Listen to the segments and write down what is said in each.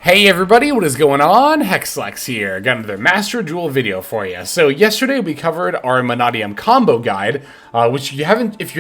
Hey everybody, what is going on? Hexlex here. Got another Master Duel video for you. So yesterday we covered our Mannadium combo guide, which if you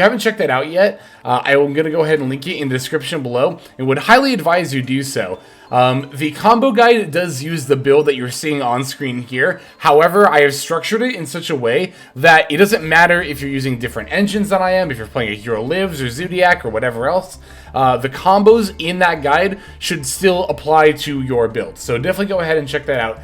haven't checked that out yet, I'm going to go ahead and link it in the description below, and would highly advise you do so. The combo guide does use the build that you're seeing on screen here. However, I have structured it in such a way that it doesn't matter if you're using different engines than I am, if you're playing a Hero Lives or Zodiac or whatever else. The combos in that guide should still apply to your build. So definitely go ahead and check that out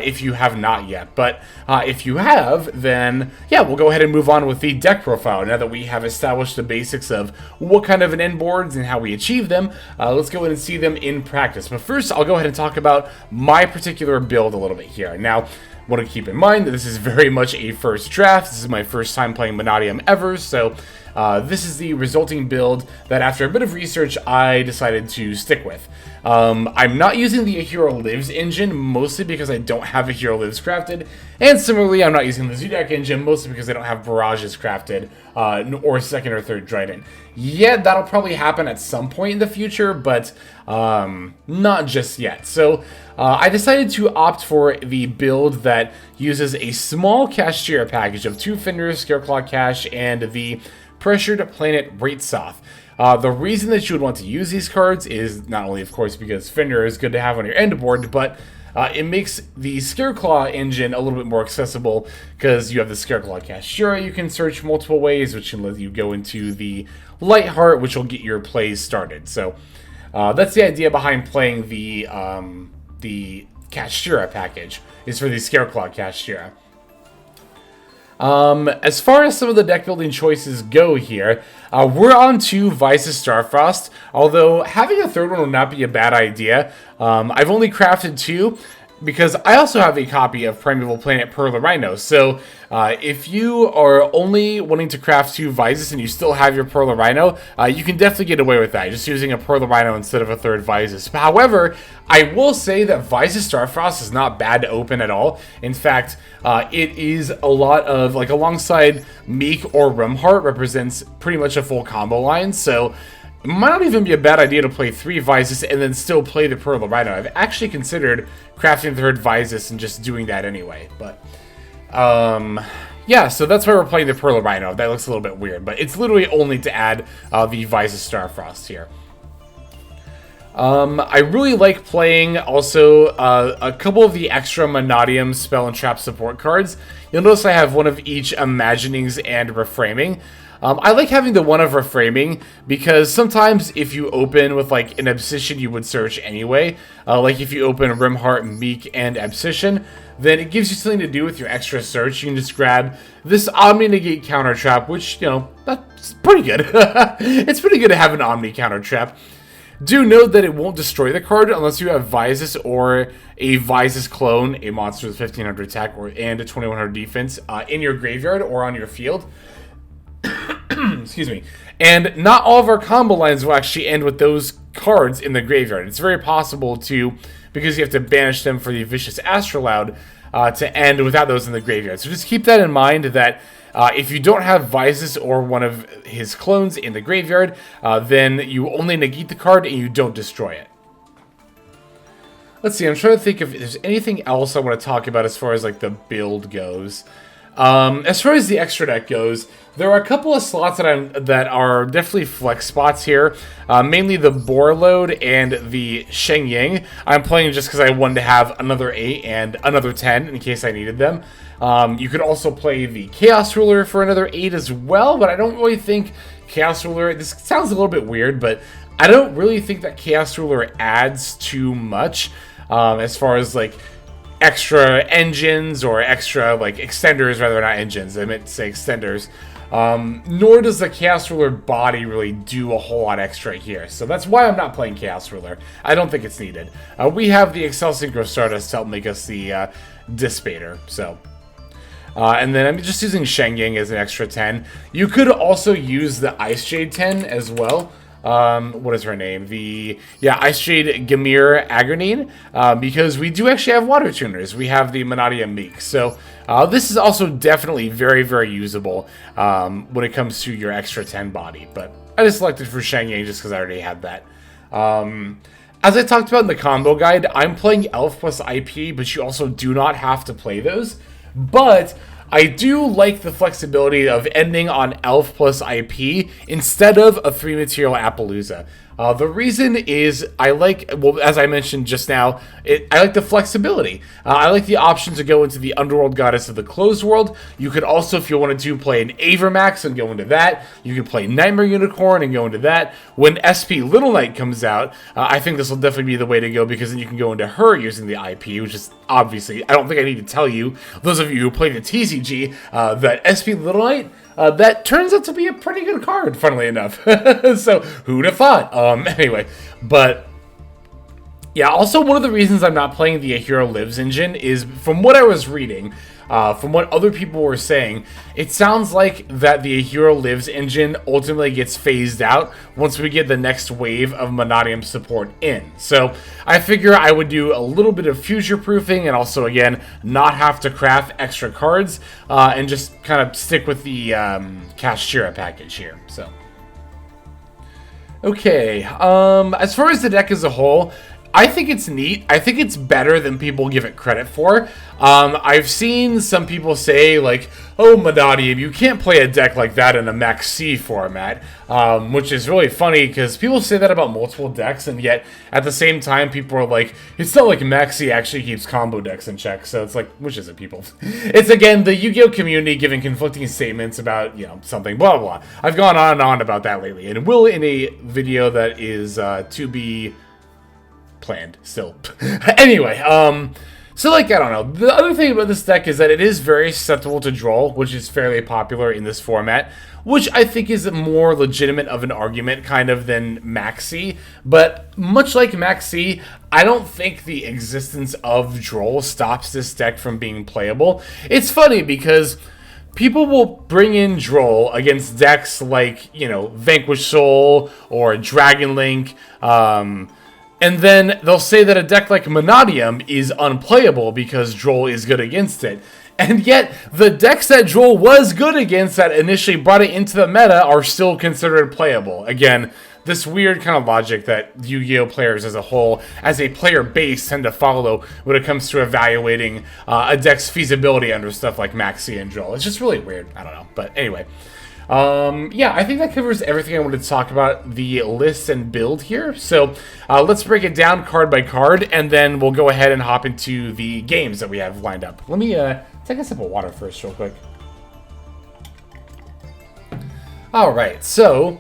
if you have not yet. But if you have, then yeah, we'll go ahead and move on with the deck profile. Now that we have established the basics of what kind of an end boards and how we achieve them, let's go ahead and see them in practice. But first, I'll go ahead and talk about my particular build a little bit here. Now, want to keep in mind that this is very much a first draft. This is my first time playing Mannadium ever, so this is the resulting build that after a bit of research I decided to stick with. I'm not using the Hero Lives engine, mostly because I don't have a Hero Lives crafted, and similarly I'm not using the Zodiac engine, mostly because I don't have Barrages crafted, or second or third Trident. Yeah, that'll probably happen at some point in the future, but not just yet. So I decided to opt for the build that uses a small Kashtira package of 2 Fenrir Scareclaw Cache and the Pressured Planet Wraitsoth. The reason that you would want to use these cards is not only, of course, because Fenrir is good to have on your end board, but it makes the Scareclaw engine a little bit more accessible because you have the Scareclaw Kashtira you can search multiple ways, which can let you go into the Light-Heart, which will get your plays started. So that's the idea behind playing the Kashtira package, is for the Scareclaw Kashtira. As far as some of the deck building choices go here, we're on to Visas Starfrost, although having a third one would not be a bad idea. I've only crafted 2, because I also have a copy of Primeval Planet Perlereino, so if you are only wanting to craft 2 Visas and you still have your Perlereino, you can definitely get away with that, just using a Perlereino instead of a third Visas. However, I will say that Visas Starfrost is not bad to open at all. In fact, it is a lot of, like, alongside Meek or Riumheart, represents pretty much a full combo line, so it might not even be a bad idea to play 3 Visas and then still play the Perlereino. I've actually considered crafting the third Visas and just doing that anyway. But, yeah, so that's why we're playing the Perlereino. That looks a little bit weird, but it's literally only to add the Visas Starfrost here. I really like playing also a couple of the extra Mannadium Spell and Trap support cards. You'll notice I have one of each Imaginings and Reframing. I like having the one of Reframing because sometimes if you open with like an Abscission you would search anyway, like if you open Riumheart, Meek, and Abscission, then it gives you something to do with your extra search. You can just grab this Omni Negate Counter Trap, which, you know, that's pretty good. It's pretty good to have an Omni Counter Trap. Do note that it won't destroy the card unless you have Visas or a Visas clone, a monster with 1500 attack and a 2100 defense in your graveyard or on your field. Excuse me. And not all of our combo lines will actually end with those cards in the graveyard. It's very possible to, because you have to banish them for the Vicious Astraloud, to end without those in the graveyard. So just keep that in mind, that if you don't have Visas or one of his clones in the graveyard, then you only negate the card and you don't destroy it. Let's see, I'm trying to think if there's anything else I want to talk about as far as like the build goes. As far as the extra deck goes, there are a couple of slots that are definitely flex spots here. Mainly the Borreload and the Chengying. I'm playing just because I wanted to have another 8 and another 10 in case I needed them. You could also play the Chaos Ruler for another 8 as well, but I don't really think Chaos Ruler, this sounds a little bit weird, but I don't really think that Chaos Ruler adds too much as far as like extra engines or extra like extenders, rather, not engines, I meant to say extenders. Nor does the Chaos Ruler body really do a whole lot extra here. So that's why I'm not playing Chaos Ruler. I don't think it's needed. We have the Accel Synchro Stardust to help make us the Dis Pater, so. And then I'm just using Chengying as an extra 10. You could also use the Ice Jade 10 as well. What is her name? Ice Jade Gamir Agronine, because we do actually have water tuners. We have the Mannadium Meek. So, this is also definitely very, very usable, when it comes to your extra 10 body. But I just selected for Chengying just because I already had that. As I talked about in the combo guide, I'm playing Elf plus IP, but you also do not have to play those. But I do like the flexibility of ending on Elf plus IP instead of a 3-material Appaloosa. The reason is I like, well, as I mentioned just now, I like the flexibility. I like the option to go into the Underworld Goddess of the Closed World. You could also, if you wanted to, play an Avermax and go into that. You could play Nightmare Unicorn and go into that. When SP Little Knight comes out, I think this will definitely be the way to go, because then you can go into her using the IP, which is obviously, I don't think I need to tell you, those of you who play the TCG, that SP Little Knight, that turns out to be a pretty good card, funnily enough. So, who'd have thought? Anyway, but yeah, also one of the reasons I'm not playing the A Hero Lives engine is, from what I was reading, from what other people were saying, it sounds like that the A Hero Lives engine ultimately gets phased out once we get the next wave of Mannadium support in. So I figure I would do a little bit of future-proofing and also, again, not have to craft extra cards and just kind of stick with the Kashtira package here. So, okay, as far as the deck as a whole, I think it's neat. I think it's better than people give it credit for. I've seen some people say, like, oh, Mannadium, you can't play a deck like that in a Maxx format, which is really funny because people say that about multiple decks, and yet at the same time, people are like, it's not like Maxx actually keeps combo decks in check. So it's like, which is it, people? It's, again, the Yu-Gi-Oh community giving conflicting statements about, you know, something, blah, blah, blah. I've gone on and on about that lately, and will in a video that is to be planned still. Anyway, so, like, I don't know. The other thing about this deck is that it is very susceptible to Droll, which is fairly popular in this format, which I think is more legitimate of an argument kind of than Maxx. But much like Maxx, I don't think the existence of Droll stops this deck from being playable. It's funny because people will bring in Droll against decks like, you know, Vanquish Soul or Dragon Link, and then they'll say that a deck like Mannadium is unplayable because Droll is good against it. And yet, the decks that Droll was good against that initially brought it into the meta are still considered playable. Again, this weird kind of logic that Yu-Gi-Oh! Players as a whole, as a player base, tend to follow when it comes to evaluating a deck's feasibility under stuff like Maxx and Droll. It's just really weird. I don't know. But anyway. Yeah, I think that covers everything I wanted to talk about the list and build here. So let's break it down card by card, and then we'll go ahead and hop into the games that we have lined up. Let me take a sip of water first real quick. Alright, so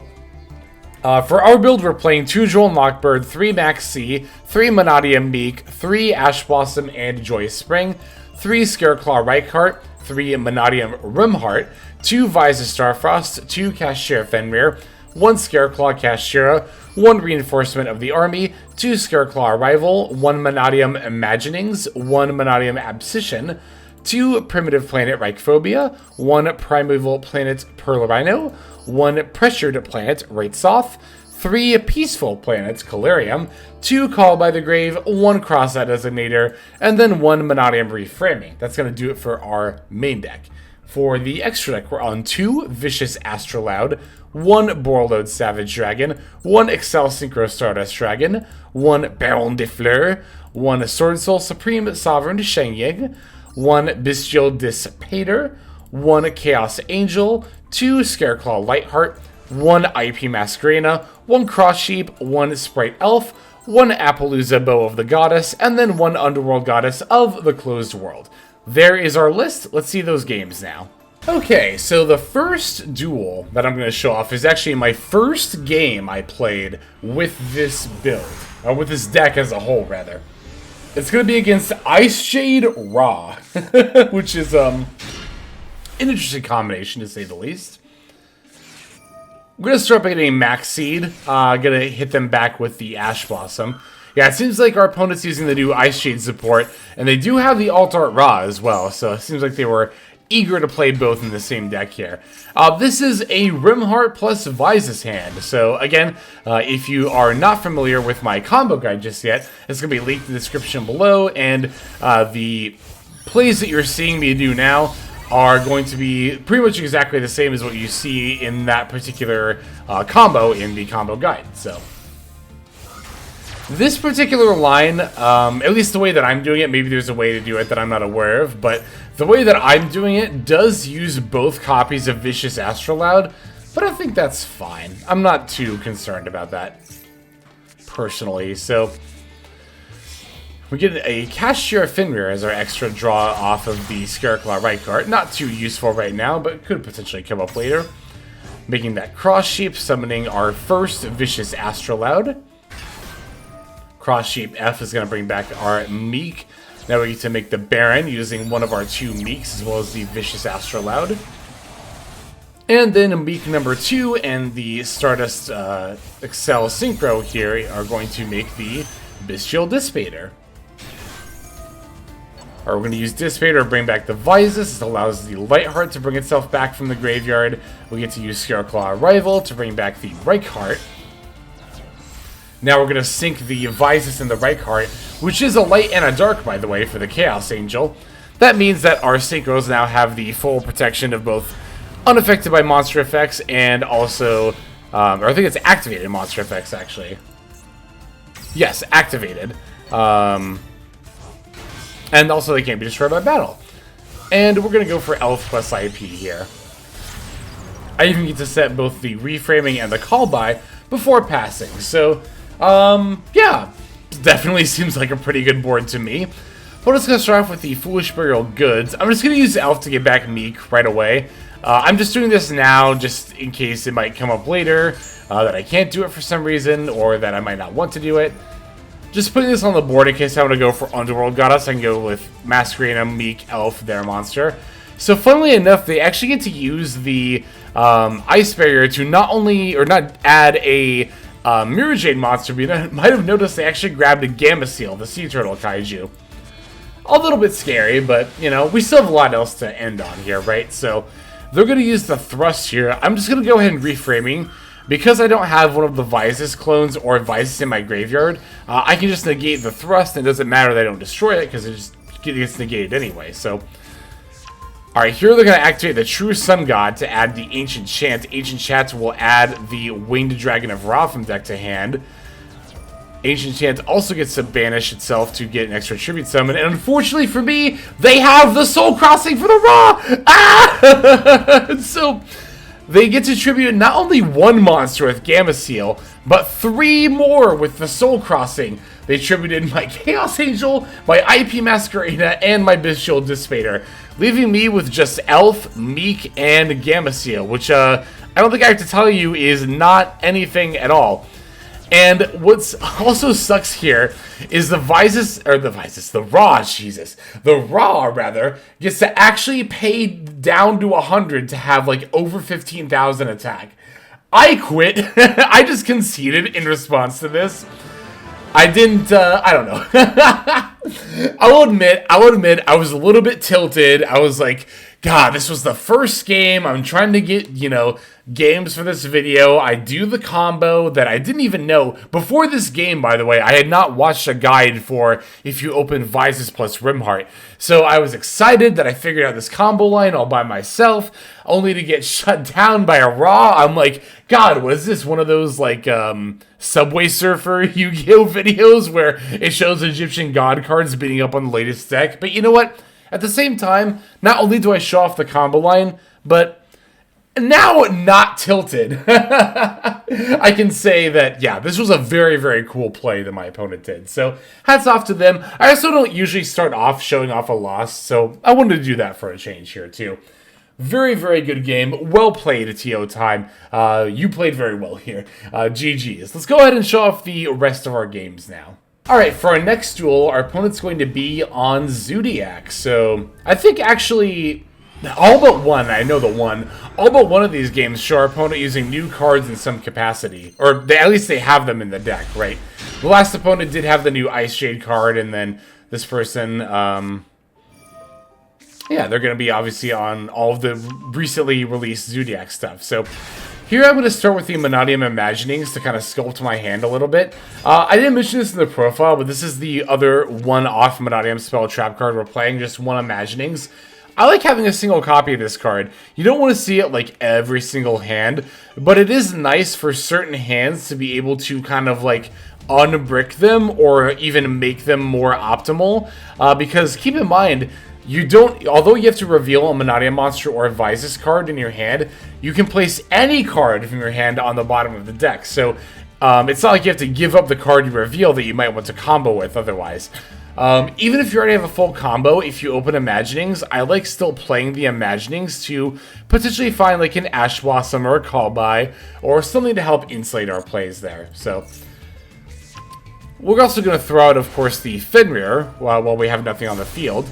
for our build, we're playing 2 Droll and Lockbird, 3 Maxx, 3 Mannadium Meek, 3 Ash Blossom and Joyous Spring, 3 Scareclaw Reichheart, 3 Mannadium Riumheart, 2 Visas Starfrost, 2 Kashtria Fenrir, 1 Scareclaw Kashtira, 1 Reinforcement of the Army, 2 Scareclaw Arrival, 1 Mannadium Imaginings, 1 Mannadium Abscission, 2 Primitive Planet Reichphobia, 1 Primeval Planet Perlereino, 1 Pressured Planet Wraitsoth, 3 Peaceful Planets Calarium, 2 Call by the Grave, 1 Crossout Designator, and then 1 Mannadium Reframing. That's going to do it for our main deck. For the extra deck, we're on 2 Vicious Astraloud, 1 Borreload Savage Dragon, 1 Accel Synchro Stardust Dragon, 1 Baronne de Fleur, 1 Swordsoul Supreme Sovereign Chengying, 1 Bystial Dis Pater, 1 Chaos Angel, 2 Scareclaw Light-Heart, 1 IP Masquerena, 1 Cross Sheep, 1 Spright Elf, 1 Appaloosa Bow of the Goddess, and then 1 Underworld Goddess of the Closed World. There is our list. Let's see those games now. Okay, so the first duel that I'm going to show off is actually my first game I played with this build, or with this deck as a whole, rather. It's going to be against Iceshade Ra, which is an interesting combination to say the least. I'm going to start by getting a Maxx Seed. Going to hit them back with the Ash Blossom. Yeah, it seems like our opponent's using the new Iceshade support, and they do have the Alt Art Ra as well, so it seems like they were eager to play both in the same deck here. This is a Riumheart plus Visas hand, so again, if you are not familiar with my combo guide just yet, it's going to be linked in the description below, and the plays that you're seeing me do now are going to be pretty much exactly the same as what you see in that particular combo in the combo guide, so. This particular line, at least the way that I'm doing it, maybe there's a way to do it that I'm not aware of, but the way that I'm doing it does use both copies of Vicious Astraloud, but I think that's fine. I'm not too concerned about that, personally. So we get a Kashtria Fenrir as our extra draw off of the Scareclaw Reichheart. Not too useful right now, but could potentially come up later. Making that Cross Sheep, summoning our first Vicious Astraloud. Cross Sheep F is going to bring back our Meek. Now we get to make the Baronne using one of our 2 Meeks, as well as the Vicious Astraloud. And then Meek number 2 and the Stardust Accel Synchro here are going to make the Bystial Dis Pater. Or we're going to use Dis Pater to bring back the Visas. This allows the Light-Heart to bring itself back from the graveyard. We get to use Scareclaw Arrival to bring back the Reichheart. Now we're going to sync the Visas and the Reichheart, which is a light and a dark, by the way, for the Chaos Angel. That means that our Synchros now have the full protection of both unaffected by monster effects and also, or I think it's activated monster effects, actually. Yes, activated. And also they can't be destroyed by battle. And we're going to go for Elf plus IP here. I even get to set both the reframing and the call by before passing. So, yeah, definitely seems like a pretty good board to me. But let's go start off with the Foolish Burial Goods. I'm just going to use Elf to get back Meek right away. I'm just doing this now just in case it might come up later that I can't do it for some reason or that I might not want to do it. Just putting this on the board in case I want to go for Underworld Goddess. I can go with Masquerena, Meek, Elf, their monster. So funnily enough, they actually get to use the Ice Barrier to not add a Mirror Jade monster, but you might have noticed they actually grabbed a Gamma Seal, the Sea Turtle Kaiju. A little bit scary, but, you know, we still have a lot else to end on here, right? So they're going to use the Thrust here. I'm just going to go ahead and reframing. Because I don't have one of the Visas clones or Visas in my graveyard, I can just negate the Thrust, and it doesn't matter that I don't destroy it, because it just gets negated anyway, so. Alright, here they're going to activate the True Sun God to add the Ancient Chant. Ancient Chant will add the Winged Dragon of Ra from deck to hand. Ancient Chant also gets to banish itself to get an extra tribute summon, and unfortunately for me, they have the Soul Crossing for the Ra! Ah! So they get to tribute not only 1 monster with Gamma Seal, but 3 more with the Soul Crossing. They tributed my Chaos Angel, my IP Masquerena, and my Bystial Dis Pater, leaving me with just Elf, Meek, and Gamma Seal, which I don't think I have to tell you is not anything at all. And what's also sucks here is the Ra, rather, gets to actually pay down to 100 to have, like, over 15,000 attack. I quit. I just conceded in response to this. I didn't, I don't know. I will admit, I was a little bit tilted. I was like, God, this was the first game. I'm trying to get, you know, games for this video. I do the combo that I didn't even know. Before this game, by the way, I had not watched a guide for if you open Visas plus Riumheart. So I was excited that I figured out this combo line all by myself, only to get shut down by a Ra. I'm like, God, what is this? One of those, like, Subway Surfer Yu-Gi-Oh! Videos where it shows Egyptian god cards beating up on the latest deck. But you know what? At the same time, not only do I show off the combo line, but now not tilted. I can say that, yeah, this was a very, very cool play that my opponent did. So, hats off to them. I also don't usually start off showing off a loss, so I wanted to do that for a change here, too. Very, very good game. Well played, TO Time. You played very well here. GG's. Let's go ahead and show off the rest of our games now. Alright, for our next duel, our opponent's going to be on Zodiac. So, I think actually, all but one, I know the one, all but one of these games show our opponent using new cards in some capacity. Or at least they have them in the deck, right? The last opponent did have the new Ice Shade card, and then this person, yeah, they're going to be obviously on all of the recently released Zodiac stuff. So, here I'm going to start with the Mannadium Imaginings to kind of sculpt my hand a little bit. I didn't mention this in the profile, but this is the other one-off Mannadium spell trap card we're playing, just one Imaginings. I like having a single copy of this card. You don't want to see it like every single hand, but it is nice for certain hands to be able to kind of like unbrick them or even make them more optimal. Because keep in mind, although you have to reveal a Mannadium monster or a Visas card in your hand, you can place any card from your hand on the bottom of the deck. So it's not like you have to give up the card you reveal that you might want to combo with otherwise. Even if you already have a full combo, if you open Imaginings, I like still playing the Imaginings to potentially find like an Ash Blossom or a Callby or something to help insulate our plays there. So we're also going to throw out, of course, the Fenrir while we have nothing on the field.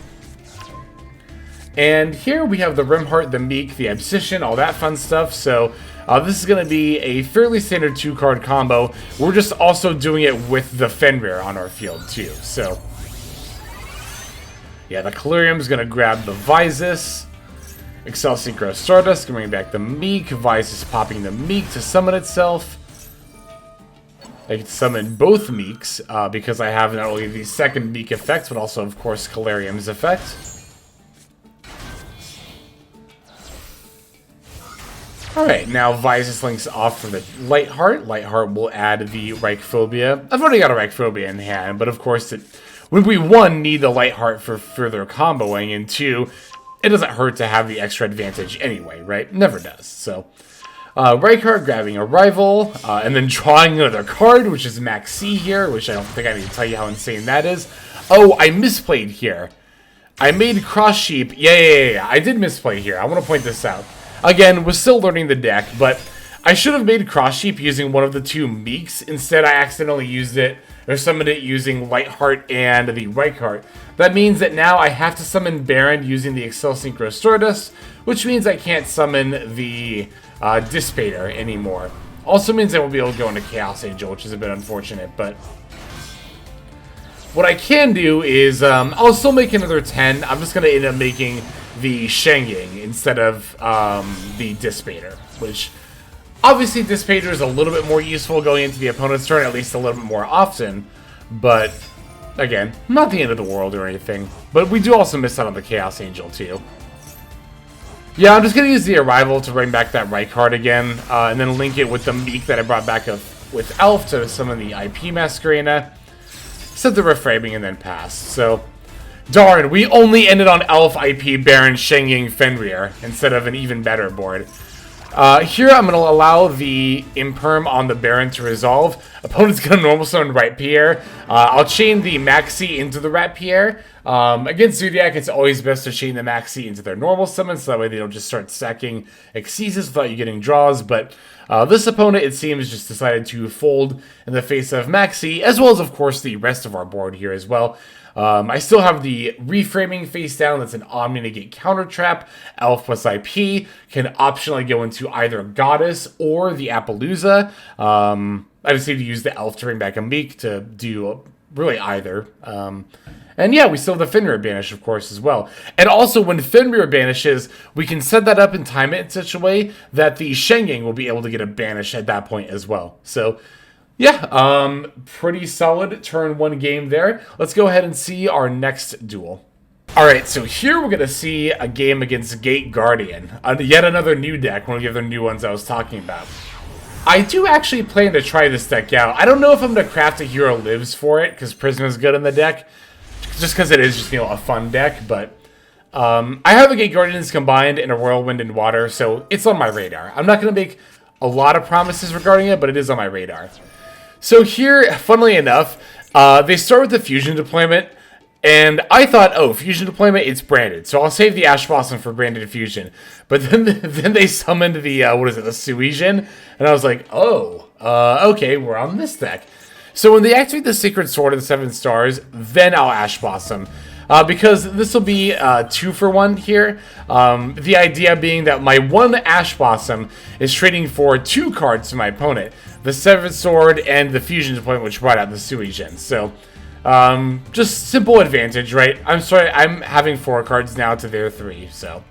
And here we have the Riumheart, the Meek, the Abscission, all that fun stuff. So this is going to be a fairly standard 2-card combo. We're just also doing it with the Fenrir on our field too. So yeah, the Calarium is going to grab the Visas. Accel Synchro Stardust, bring back the Meek. Visas popping the Meek to summon itself. I can summon both Meeks because I have not only the second Meek effect, but also, of course, Calarium's effect. Alright, now Visas links off for the Light-Heart. Light-Heart will add the Reichphobia. I've already got a Reichphobia in hand, but of course, we, one, need the Light-Heart for further comboing, and two, it doesn't hurt to have the extra advantage anyway, right? Never does. So, Reichheart grabbing Arrival, and then drawing another card, which is Maxx here, which I don't think I need to tell you how insane that is. Oh, I misplayed here. I made Cross Sheep. Yeah. I did misplay here. I want to point this out. Again, we're still learning the deck, but I should have made Cross Sheep using one of the two Meeks. Instead, I accidentally used it, or summoned it using Light-Heart and the Reichheart. That means that now I have to summon Baronne using the Accel Synchro Stardust, which means I can't summon the Dis Pater anymore. Also means I won't be able to go into Chaos Angel, which is a bit unfortunate, but what I can do is, I'll still make another 10. I'm just going to end up making the Chengying instead of the Dis Pater, which obviously Dis Pater is a little bit more useful going into the opponent's turn, at least a little bit more often, but again, not the end of the world or anything. But we do also miss out on the Chaos Angel too. Yeah, I'm just going to use the Arrival to bring back that Reichheart again, and then link it with the Meek that I brought back with Elf to summon the IP Masquerena, set the Reframing, and then pass. So, darn, we only ended on Elf, IP, Baronne, Chengying, Fenrir, instead of an even better board. Here I'm going to allow the Imperm on the Baronne to resolve. Opponent's going to normal summon Reichphobia. I'll chain the Maxx into the Reichphobia. Against Zodiac, it's always best to chain the Maxx into their normal summon, so that way they don't just start stacking Exceeses without you getting draws. But this opponent, it seems, just decided to fold in the face of Maxx, as well as, of course, the rest of our board here as well. I still have the Reframing face down. That's an Omni-Negate counter trap. Elf plus IP can optionally go into either Goddess or the Appaloosa. I just need to use the Elf to bring back a Meek to do really either. And yeah, we still have the Fenrir banish, of course, as well. And also, when Fenrir banishes, we can set that up and time it in such a way that the Chengying will be able to get a banish at that point as well. So yeah, pretty solid turn 1 game there. Let's go ahead and see our next duel. Alright, so here we're going to see a game against Gate Guardian. Yet another new deck, one of the other new ones I was talking about. I do actually plan to try this deck out. I don't know if I'm going to craft a Hero Lives for it, because Prisma's good in the deck. Just because it is just, a fun deck, but I have a Gate Guardians combined and a Whirlwind and Water, so it's on my radar. I'm not going to make a lot of promises regarding it, but it is on my radar. So here, funnily enough, they start with the Fusion deployment, and I thought, oh, Fusion deployment, it's branded, so I'll save the Ash Blossom for branded Fusion. But then they summoned the, the Suijin, and I was like, oh, okay, we're on this deck. So when they activate the Sacred Sword of the 7 stars, then I'll Ash Blossom. Because this will be 2 for 1 here. The idea being that my 1 Ash Blossom is trading for 2 cards to my opponent. The 7th Sword and the Fusion deployment, which brought out the Suijin. So, just simple advantage, right? I'm sorry, I'm having 4 cards now to their 3, so.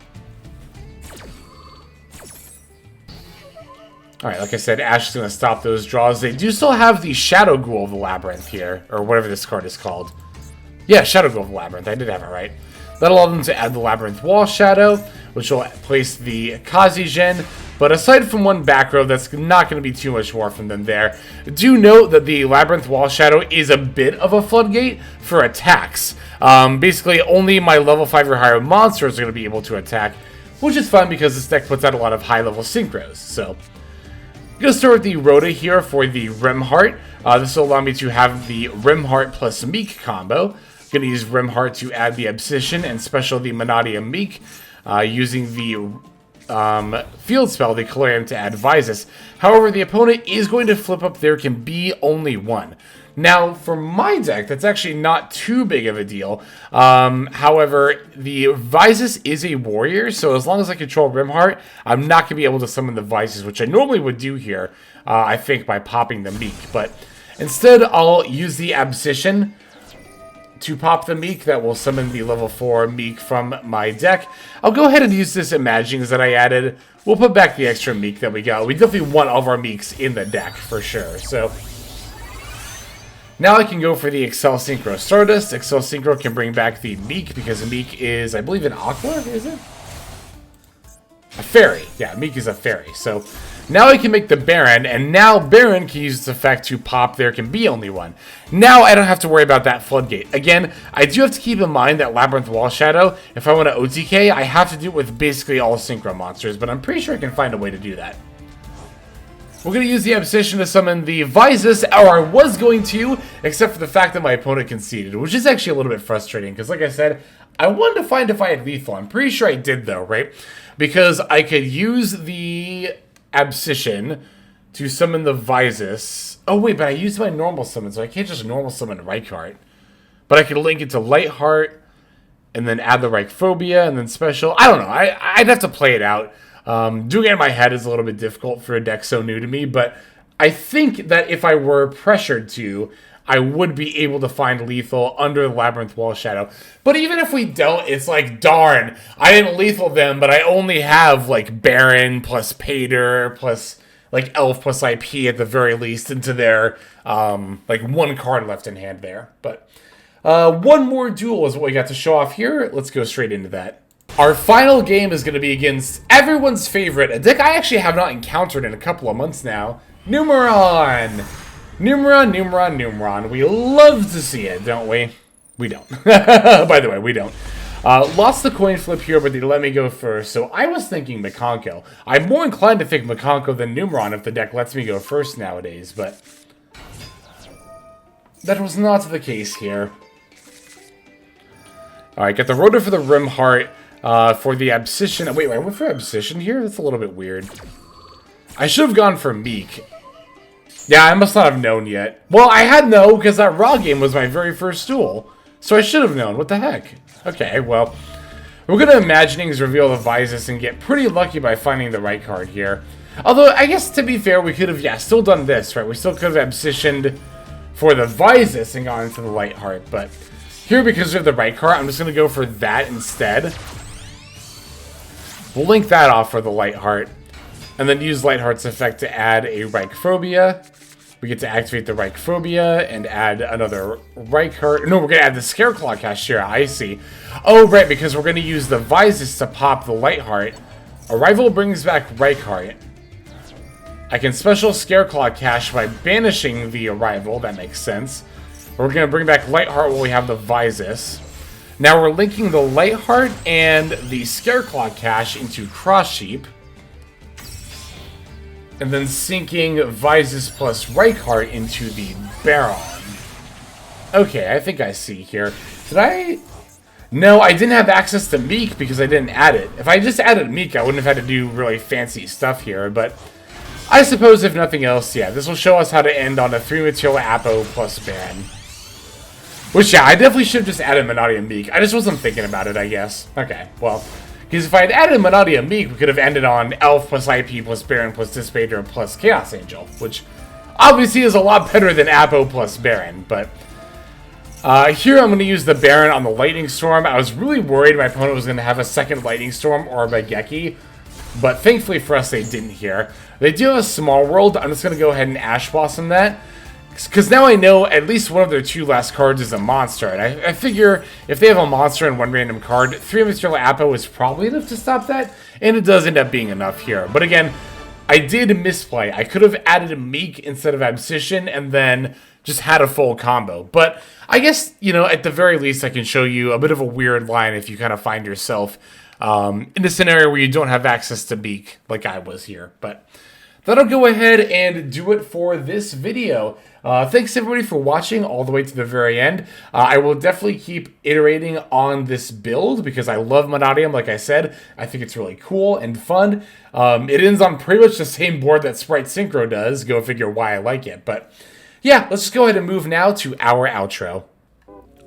Alright, like I said, Ash is going to stop those draws. They do still have the Shadow Ghoul of the Labyrinth here, or whatever this card is called. Yeah, Shadow Ghoul of the Labyrinth, I did have it right. That'll allow them to add the Labyrinth Wall Shadow, which will place the Kazijin But aside from one back row, that's not going to be too much more from them there. Do note that the Labyrinth Wall Shadow is a bit of a floodgate for attacks. Basically, only my level 5 or higher monsters are going to be able to attack, which is fun because this deck puts out a lot of high-level synchros. So, I'm going to start with the Rhoda here for the Riumheart. This will allow me to have the Riumheart plus Meek combo. I'm going to use Riumheart to add the Abscission and special the Mannadium Meek, using the field spell, the Calarium, to add Visas. However, the opponent is going to flip up There Can Be Only One. Now, for my deck, that's actually not too big of a deal. However, the Visas is a warrior, so as long as I control Riumheart, I'm not going to be able to summon the Visas, which I normally would do here, I think, by popping the Meek. But instead, I'll use the Abscission to pop the Meek. That will summon the level 4 Meek from my deck. I'll go ahead and use this Imaginings that I added. We'll put back the extra Meek that we got. We definitely want all of our Meeks in the deck, for sure. So now I can go for the Accel Synchro Stardust. Accel Synchro can bring back the Meek, because the Meek is, I believe, an Aqua, is it? A fairy. Yeah, Meek is a fairy. So now I can make the Baron, and now Baron can use its effect to pop There Can Be Only One. Now I don't have to worry about that floodgate. Again, I do have to keep in mind that Labyrinth Wall Shadow, if I want to OTK, I have to do it with basically all Synchro monsters, but I'm pretty sure I can find a way to do that. We're going to use the Abscission to summon the Visas, or I was going to, except for the fact that my opponent conceded, which is actually a little bit frustrating, because like I said, I wanted to find if I had lethal. I'm pretty sure I did, though, right? Because I could use the Abscission to summon the Visas. Oh, wait, but I used my normal summon, so I can't just normal summon Reichheart. But I could link it to Light-Heart, and then add the Reichphobia, and then special. I don't know. I'd have to play it out. Doing it in my head is a little bit difficult for a deck so new to me, but I think that if I were pressured to, I would be able to find lethal under the Labyrinth Wall Shadow. But even if we don't, it's like, darn, I didn't lethal them, but I only have, like, Baron plus Pater plus, like, Elf plus IP at the very least into their, like, one card left in hand there. But one more duel is what we got to show off here. Let's go straight into that. Our final game is going to be against everyone's favorite, a deck I actually have not encountered in a couple of months now, Numeron. Numeron. We love to see it, don't we? We don't. By the way, we don't. Lost the coin flip here, but they let me go first, so I was thinking Makonko. I'm more inclined to think Makonko than Numeron if the deck lets me go first nowadays, but that was not the case here. Alright, got the Rhoda for the Riumheart. For the Abscission. Wait, I went for Abscission here? That's a little bit weird. I should have gone for Meek. Yeah, I must not have known yet. Well, I had known because that Raw game was my very first duel. So I should have known. What the heck? Okay, well, we're going to Imaginings, reveal the Visas, and get pretty lucky by finding the right card here. Although, I guess to be fair, we could have, yeah, still done this, right? We still could have Abscissioned for the Visas and gone into the Light-Heart, but here, because we have the right card, I'm just going to go for that instead. We'll link that off for the Light-Heart, and then use Light-Heart's effect to add a Reichphobia. We get to activate the Reichphobia and add another Reichheart. No, we're going to add the Scareclaw Kashtira, I see. Oh, right, because we're going to use the Visas to pop the Light-Heart. Arrival brings back Reichheart. I can special Scareclaw Cash by banishing the Arrival, that makes sense. We're going to bring back Light-Heart while we have the Visas. Now we're linking the Light-Heart and the Scareclaw Cash into Cross Sheep. And then sinking Visas plus Reichheart into the Baronne. Okay, I think I see here. Did I? No, I didn't have access to Meek because I didn't add it. If I just added Meek, I wouldn't have had to do really fancy stuff here. But I suppose if nothing else, yeah, this will show us how to end on a 3-material Apo plus Baron. Which, yeah, I definitely should have just added Mannadium Meek. I just wasn't thinking about it, I guess. Okay, well, because if I had added Mannadium Meek, we could have ended on Elf plus IP plus Baron plus Dis Pater plus Chaos Angel, which obviously is a lot better than Apo plus Baron, but here I'm going to use the Baron on the Lightning Storm. I was really worried my opponent was going to have a second Lightning Storm or a Bageki, but thankfully for us, they didn't here. They do have a Small World. I'm just going to go ahead and Ash Blossom that, Maxx. Because now I know at least one of their 2 last cards is a monster. And I figure if they have a monster and 1 random card, 3 Material Appo is probably enough to stop that. And it does end up being enough here. But again, I did misplay. I could have added a Meek instead of Abscission and then just had a full combo. But I guess, you know, at the very least, I can show you a bit of a weird line if you kind of find yourself in a scenario where you don't have access to Meek like I was here. But that'll go ahead and do it for this video. Thanks everybody for watching all the way to the very end. I will definitely keep iterating on this build because I love Mannadium, like I said. I think it's really cool and fun. It ends on pretty much the same board that Spright Synchro does. Go figure why I like it. But yeah, let's just go ahead and move now to our outro.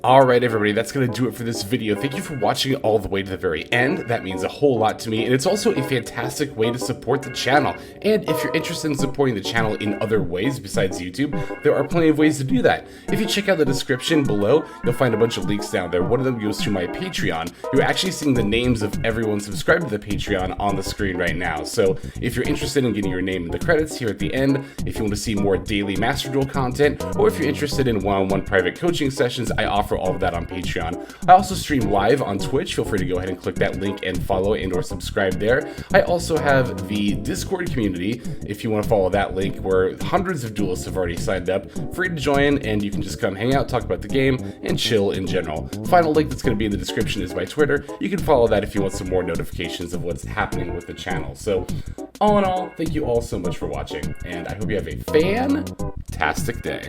Alright everybody, that's going to do it for this video. Thank you for watching all the way to the very end. That means a whole lot to me, and it's also a fantastic way to support the channel. And if you're interested in supporting the channel in other ways besides YouTube, there are plenty of ways to do that. If you check out the description below, you'll find a bunch of links down there. One of them goes to my Patreon. You're actually seeing the names of everyone subscribed to the Patreon on the screen right now. So if you're interested in getting your name in the credits here at the end, if you want to see more daily Master Duel content, or if you're interested in one-on-one private coaching sessions, I offer all of that on Patreon. I also stream live on Twitch. Feel free to go ahead and click that link and follow and or subscribe there. I also have the Discord community, if you want to follow that link, where hundreds of duelists have already signed up. Free to join, and you can just come hang out, talk about the game, and chill in general. Final link that's going to be in the description is my Twitter. You can follow that if you want some more notifications of what's happening with the channel. So, all in all, thank you all so much for watching, and I hope you have a fantastic day.